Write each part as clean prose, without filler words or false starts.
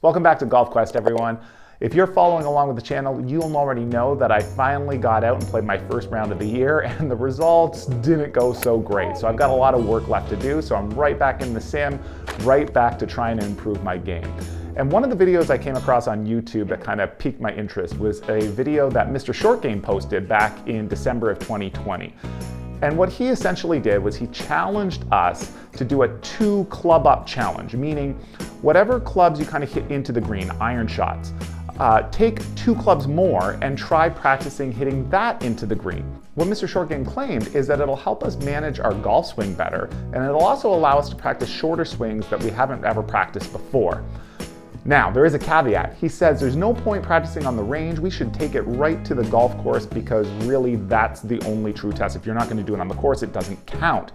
Welcome back to Golf Quest, everyone. If you're following along with the channel, you'll already know that I finally got out and played my first round of the year, and the results didn't go so great. So I've got a lot of work left to do, so I'm right back in the sim, right back to trying to improve my game. And one of the videos I came across on YouTube that kind of piqued my interest was a video that MrShortGame posted back in December of 2020. And what he essentially did was he challenged us to do a 2 club up challenge, meaning whatever clubs you kind of hit into the green, iron shots, take 2 clubs more and try practicing hitting that into the green. What MrShortGame claimed is that it'll help us manage our golf swing better, and it'll also allow us to practice shorter swings that we haven't ever practiced before. Now, there is a caveat. He says there's no point practicing on the range. We should take it right to the golf course because really that's the only true test. If you're not going to do it on the course, it doesn't count.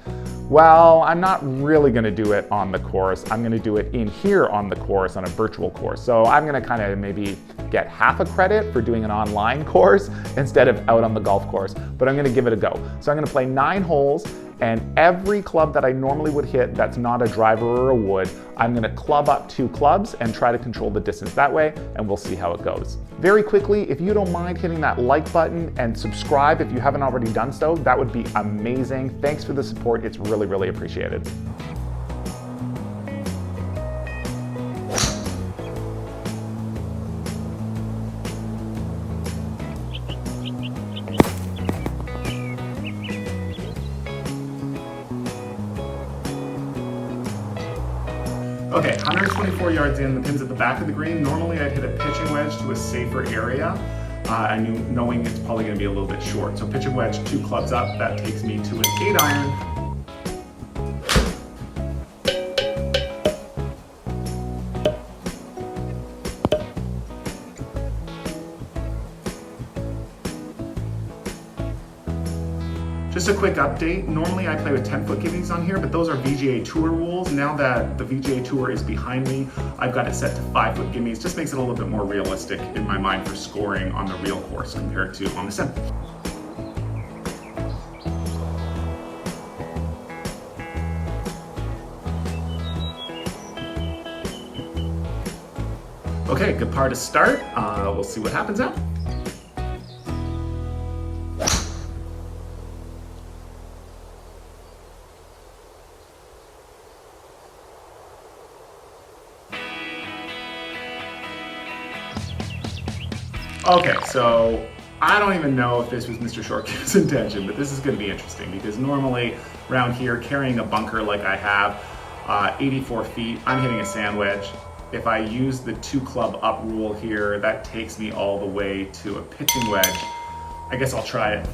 Well, I'm not really going to do it on the course. I'm going to do it in here on the course, on a virtual course. So I'm going to kind of maybe get half a credit for doing an online course instead of out on the golf course, but I'm going to give it a go. So I'm going to play 9 holes, and every club that I normally would hit that's not a driver or a wood, I'm gonna club up 2 clubs and try to control the distance that way, and we'll see how it goes. Very quickly, if you don't mind hitting that like button and subscribe if you haven't already done so, that would be amazing. Thanks for the support, it's really, really appreciated. Okay, 124 yards in, the pin's at the back of the green. Normally I'd hit a pitching wedge to a safer area, knowing it's probably going to be a little bit short. So pitching wedge, 2 clubs up, that takes me to an 8 iron. Just a quick update, normally I play with 10-foot gimmies on here, but those are VGA Tour rules. Now that the VGA Tour is behind me, I've got it set to 5-foot gimmies. Just makes it a little bit more realistic in my mind for scoring on the real course compared to on the sim. Okay, good par to start. We'll see what happens now. Okay, so I don't even know if this was MrShortGame's intention, but this is going to be interesting because normally around here, carrying a bunker like I have, 84 feet, I'm hitting a sand wedge. If I use the 2 club up rule here, that takes me all the way to a pitching wedge. I guess I'll try it.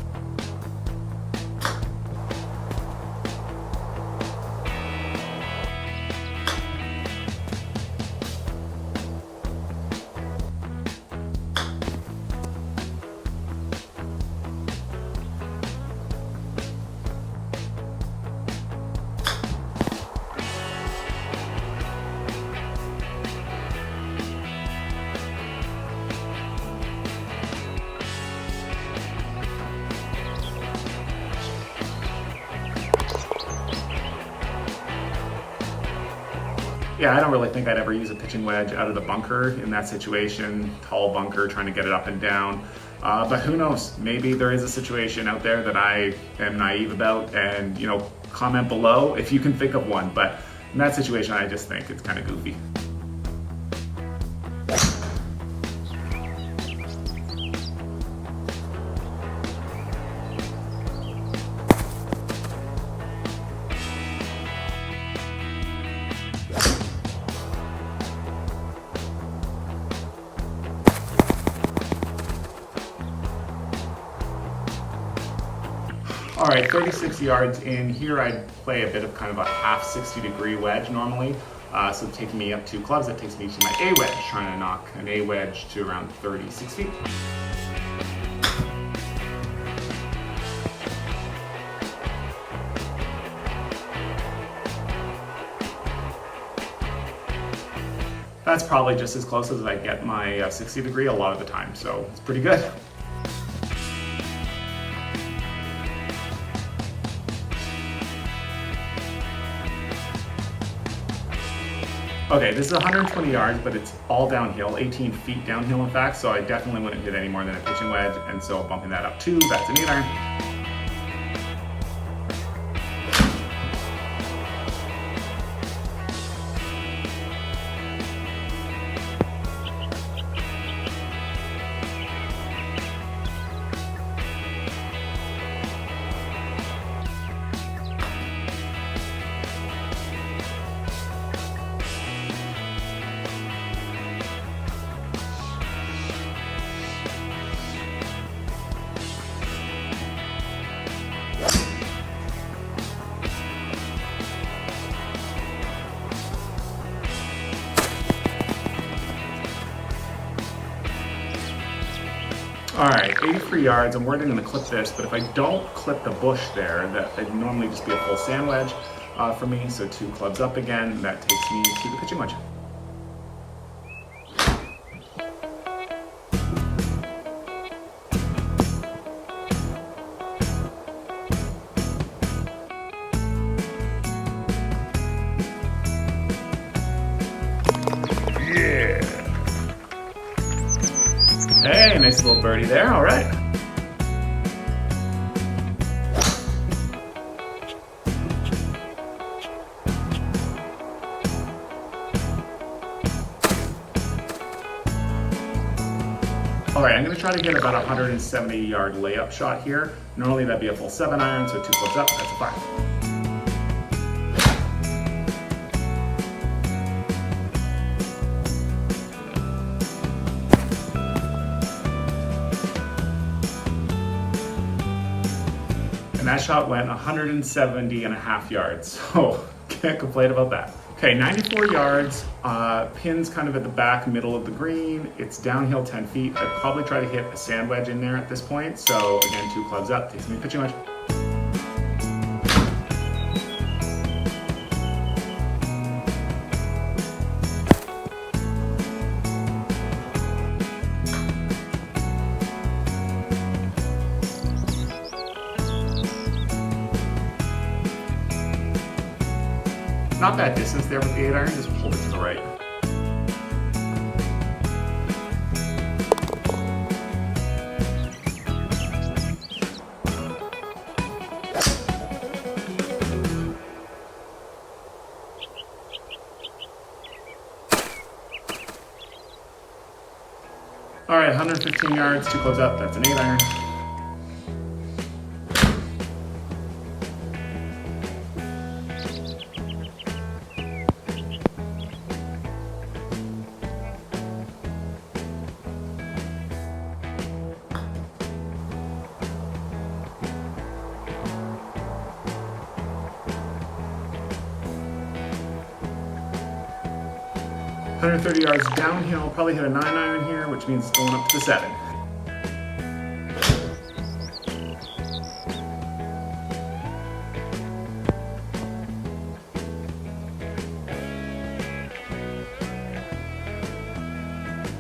Yeah, I don't really think I'd ever use a pitching wedge out of the bunker in that situation, tall bunker, trying to get it up and down. But who knows, maybe there is a situation out there that I am naive about, and comment below if you can think of one. But in that situation, I just think it's kind of goofy. All right, 36 yards in. Here I'd play a bit of kind of a half 60-degree wedge normally. So taking me up 2 clubs, that takes me to my A wedge, trying to knock an A wedge to around 36 feet. That's probably just as close as I get my 60 degree a lot of the time, so it's pretty good. Okay, this is 120 yards, but it's all downhill, 18 feet downhill in fact, so I definitely wouldn't hit any more than a pitching wedge, and so bumping that up 2, that's an 8 iron. All right, 83 yards. I'm worried I'm going to clip this, but if I don't clip the bush there, that'd normally just be a full sand wedge for me. So 2 clubs up again. That takes me to the pitching wedge. Hey, nice little birdie there, all right. All right, I'm gonna try to get about a 170-yard layup shot here. Normally that'd be a full 7 iron, so 2 clubs up, that's a 5. And that shot went 170.5 yards, so can't complain about that. Okay, 94 yards, pins kind of at the back middle of the green. It's downhill 10 feet. I'd probably try to hit a sand wedge in there at this point. So again, 2 clubs up, takes me pitching wedge. Not bad distance there with the 8 iron, just hold it to the right. All right, 115 yards, 2 clubs up, that's an 8 iron. .130 yards downhill, probably hit a 9 iron here, which means it's going up to the 7.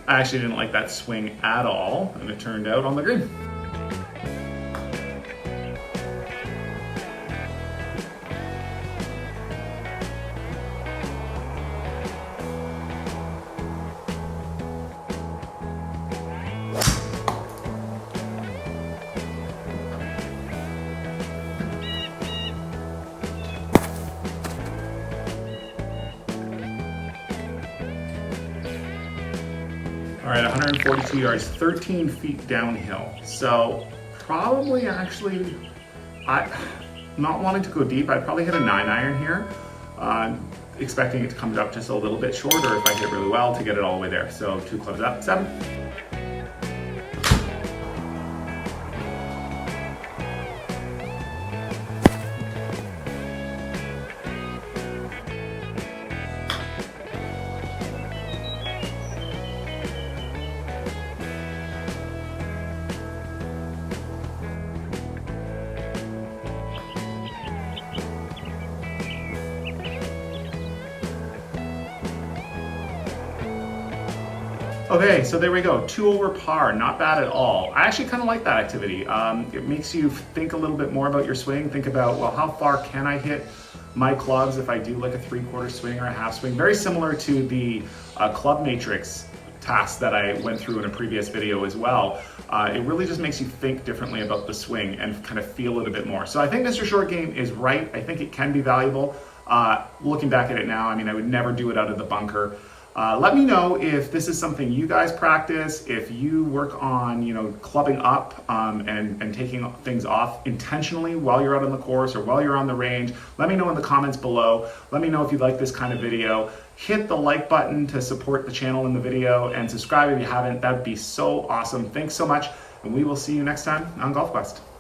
I actually didn't like that swing at all, and it turned out on the green. All right, 142 yards, 13 feet downhill. So probably actually, not wanting to go deep, I'd probably hit a 9 iron here, expecting it to come up just a little bit shorter if I hit it really well to get it all the way there. So 2 clubs up, 7. Okay, so there we go, 2 over par, not bad at all. I actually kind of like that activity. It makes you think a little bit more about your swing, think about, well, how far can I hit my clubs if I do like a 3/4 swing or a half swing, very similar to the club matrix task that I went through in a previous video as well. It really just makes you think differently about the swing and kind of feel it a bit more. So I think Mr. Short Game is right. I think it can be valuable. Looking back at it now, I mean, I would never do it out of the bunker. Let me know if this is something you guys practice, if you work on, clubbing up and taking things off intentionally while you're out on the course or while you're on the range. Let me know in the comments below. Let me know if you like this kind of video. Hit the like button to support the channel in the video and subscribe if you haven't. That'd be so awesome. Thanks so much, and we will see you next time on Golf Quest.